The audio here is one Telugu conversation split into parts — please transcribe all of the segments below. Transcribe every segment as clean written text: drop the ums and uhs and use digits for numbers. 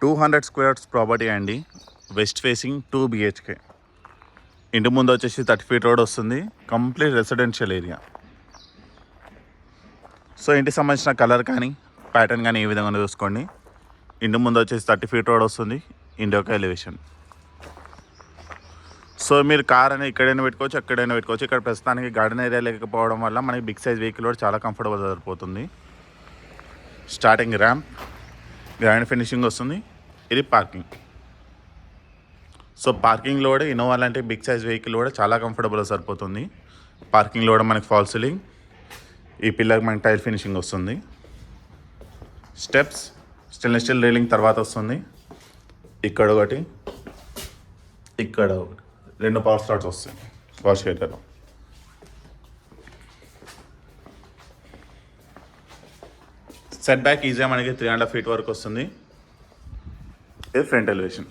200 స్క్వేర్స్ ప్రాపర్టీ అండి. West facing 2 BHK. ఇంటి ముందు వచ్చేసి 30 feet రోడ్ వస్తుంది. Complete residential area. సో ఇంటికి సంబంధించిన కలర్ కానీ ప్యాటర్న్ కానీ ఏ విధంగా చూసుకోండి. ఇంటి ముందు వచ్చేసి 30 feet రోడ్ వస్తుంది. ఇంటి యొక్క ఎలివేషన్. సో మీరు కార్ అనేది ఇక్కడైనా పెట్టుకోవచ్చు, ఎక్కడైనా పెట్టుకోవచ్చు. ఇక్కడ ప్రస్తుతానికి గార్డెన్ ఏరియా లేకపోవడం వల్ల మనకి బిగ్ సైజ్ వెహికల్ కూడా చాలా కంఫర్టబుల్ సరిపోతుంది. స్టార్టింగ్ ర్యాంప్, గ్రాండ్ ఫినిషింగ్ వస్తుంది. ఇది పార్కింగ్. సో పార్కింగ్లో కూడా ఇన్నోవా లాంటి బిగ్ సైజ్ వెహికల్ కూడా చాలా కంఫర్టబుల్గా సరిపోతుంది. పార్కింగ్లో కూడా మనకి ఫాల్ సీలింగ్, ఈ పిల్లర్కి మనకి టైల్ ఫినిషింగ్ వస్తుంది. స్టెప్స్ స్టెయిన్లెస్ స్టీల్ రైలింగ్ తర్వాత వస్తుంది. ఇక్కడ ఒకటి, ఇక్కడ ఒకటి, 2 పవర్ స్లాట్స్ వస్తాయి వాష్ ఏరియాలో. సెట్ బ్యాక్ ఈజీగా మనకి 3.5 feet వరకు వస్తుంది. ఇది ఫ్రంట్ ఎలివేషన్.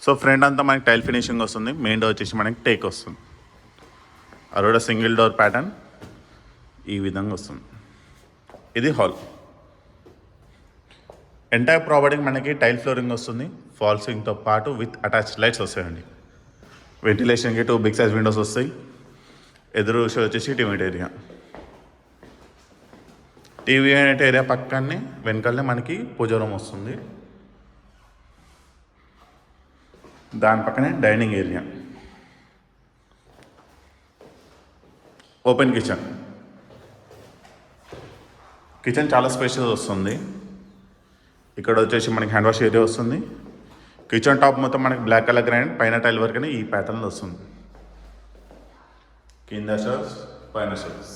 సో ఫ్రంట్ అంతా మనకి టైల్ ఫినిషింగ్ వస్తుంది. మెయిన్ డోర్ వచ్చేసి మనకి టేక్ వస్తుంది. అది కూడా సింగిల్ డోర్ ప్యాటర్న్ ఈ విధంగా వస్తుంది. ఇది హాల్. ఎంటైర్ ప్రాపర్టీకి మనకి టైల్ ఫ్లోరింగ్ వస్తుంది. ఫాల్ సీలింగ్తో పాటు విత్ అటాచ్డ్ లైట్స్ వస్తాయండి. వెంటిలేషన్కి 2 బిగ్ సైజ్ విండోస్ వస్తాయి. ఎదురు వచ్చేసి TV area. TV unit area పక్కనే వెనకాలనే మనకి పూజ రూమ్ వస్తుంది. దాని పక్కనే dining area. Open kitchen. Kitchen చాలా స్పేషియస్ వస్తుంది. ఇక్కడ వచ్చేసి మనకి హ్యాండ్ వాష్ ఏరియా వస్తుంది. కిచెన్ టాప్ మొత్తం మనకి బ్లాక్ కలర్ గ్రానైట్, పైన టైల్ వర్క్ అని ఈ ప్యాటర్న్లో వస్తుంది. కింద షెల్ఫ్స్, పైన షెల్ఫ్స్.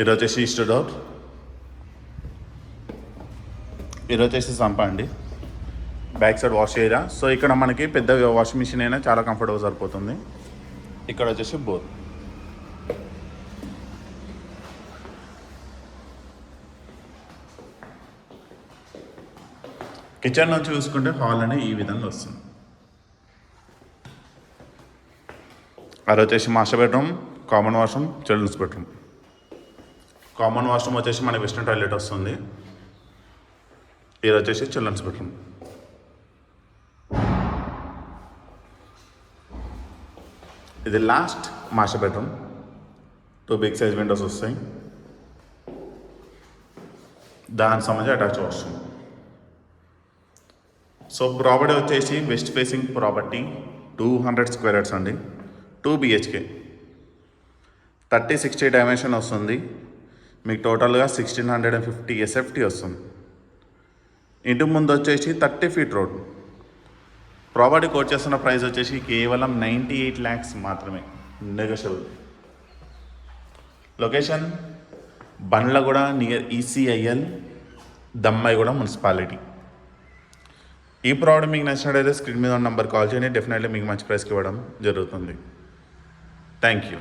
ఇది వచ్చేసి ఈస్ట్ డోర్. ఇది వచ్చేసి సంప అండి. Back side wash area. So ఇక్కడ మనకి పెద్ద వాషింగ్ మిషన్ అయినా చాలా కంఫర్టబుల్ సరిపోతుంది. ఇక్కడ వచ్చేసి బోర్. కిచెన్ నుంచి చూసుకుంటే హాల్ అనేది ఈ విధంగా వస్తుంది. అది వచ్చేసి master bedroom, common washroom, children's bedroom. Common washroom వచ్చేసి మనకి వెస్టర్న్ టాయిలెట్ వస్తుంది. ఇది వచ్చేసి చిల్డ్రన్స్ బెడ్రూమ్. ఇది last master bedroom. 2 big size windows వస్తాయి. దానికి సంబంధించి అటాచ్ వాష్రూమ్. సో ప్రాపర్టీ వచ్చేసి west facing property 200 square yards అండి. 2 BHK. 30-60 డైమెన్షన్ వస్తుంది. మీకు టోటల్గా 1650 SFT వస్తుంది. ఇంటి ముందు వచ్చేసి 30 feet రోడ్. ప్రాపర్టీ కోట్ చేస్తున్న ప్రైస్ వచ్చేసి కేవలం 98 lakhs మాత్రమే, negotiable. Location Bandlaguda near ECIL, Dammaiguda municipality. ఈ ప్రోడక్ట్ మీకు నచ్చినట్టయితే స్క్రీన్ మీద ఉన్న నెంబర్ కాల్ చేయండి. డెఫినెట్లీ మీకు మంచి ప్రైస్కి ఇవ్వడం జరుగుతుంది. Thank you.